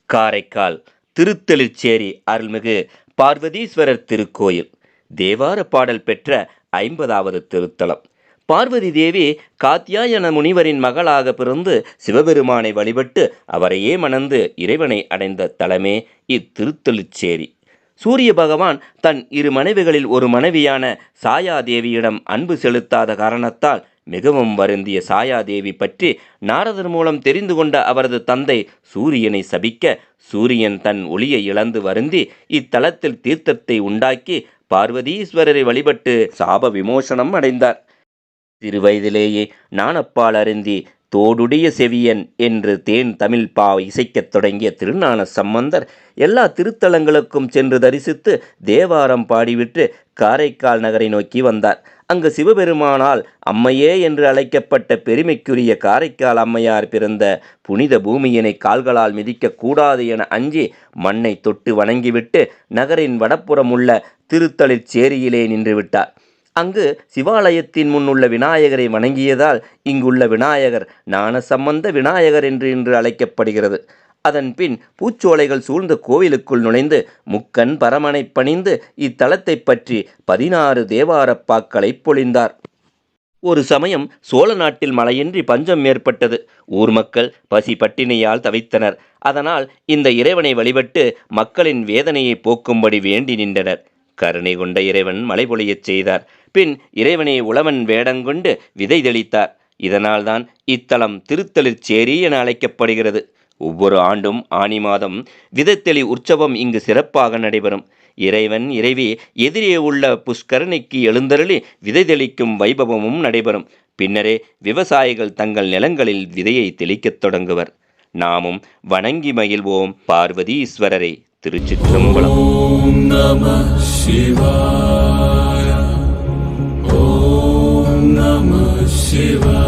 காரைக்கால் திருத்தெளிச்சேரி அருள்மிகு பார்வதீஸ்வரர் திருக்கோயில் தேவார பாடல் பெற்ற 50வது திருத்தலம். பார்வதி தேவி காத்யாயன முனிவரின் மகளாக பிறந்து சிவபெருமானை வழிபட்டு அவரையே மணந்து இறைவனை அடைந்த தலமே இத்திருத்தெளிச்சேரி. சூரிய பகவான் தன் 2 மனைவிகளில் ஒரு மனைவியான சாயாதேவியிடம் அன்பு செலுத்தாத காரணத்தால் மிகவும் வருந்திய சாயாதேவி பற்றி நாரதர் மூலம் தெரிந்து கொண்ட அவரது தந்தை சூரியனை சபிக்க, சூரியன் தன் ஒளியை இழந்து வருந்தி இத்தலத்தில் தீர்த்தத்தை உண்டாக்கி பார்வதீஸ்வரரை வழிபட்டு சாப விமோசனம் அடைந்தார். சிறுவயதிலேயே ஞானப்பால் அருந்தி தோடுடைய செவியன் என்று தேன் தமிழ் பா இசைக்கத் தொடங்கிய திருஞான சம்பந்தர் எல்லா திருத்தலங்களுக்கும் சென்று தரிசித்து தேவாரம் பாடிவிட்டு காரைக்கால் நகரை நோக்கி வந்தார். அங்கு சிவபெருமானால் அம்மையே என்று அழைக்கப்பட்ட பெருமைக்குரிய காரைக்கால் அம்மையார் பிறந்த புனித பூமியினை கால்களால் மிதிக்கக்கூடாது என அஞ்சி மண்ணை தொட்டு வணங்கிவிட்டு நகரின் வடப்புறம் உள்ள திருத்தெளிச்சேரியிலே நின்றுவிட்டார். அங்கு சிவாலயத்தின் முன்னுள்ள விநாயகரை வணங்கியதால் இங்குள்ள விநாயகர் ஞானசம்பந்த விநாயகர் என்று இன்று அழைக்கப்படுகிறது. அதன் பின் பூச்சோலைகள் சூழ்ந்த கோவிலுக்குள் நுழைந்து முக்கன் பரமனை பணிந்து இத்தலத்தை பற்றி 16 தேவாரப்பாக்களை பொழிந்தார். ஒரு சமயம் சோழ நாட்டில் மழையின்றி பஞ்சம் ஏற்பட்டது. ஊர் மக்கள் பசி பட்டினியால் தவித்தனர். அதனால் இந்த இறைவனை வழிபட்டு மக்களின் வேதனையை போக்கும்படி வேண்டி நின்றனர். கருணை கொண்ட இறைவன் மழை பொழியச் செய்தார். பின் இறைவனை உழவன் வேடங்கொண்டு விதை தெளித்தார். இதனால்தான் இத்தலம் திருத்தெளிச்சேரி என அழைக்கப்படுகிறது. ஒவ்வொரு ஆண்டும் ஆனி மாதம் விதைத்தெளி உற்சவம் இங்கு சிறப்பாக நடைபெறும். இறைவன் இறைவி எதிரே உள்ள புஷ்கரணிக்கு எழுந்தருளி விதை தெளிக்கும் வைபவமும் நடைபெறும். பின்னரே விவசாயிகள் தங்கள் நிலங்களில் விதையை தெளிக்கத் தொடங்குவர். நாமும் வணங்கி மகிழ்வோம் பார்வதீஸ்வரரை. திருச்சிற்றம்பலம். ஓம் நம சிவாய. ஓம் நம சிவாய.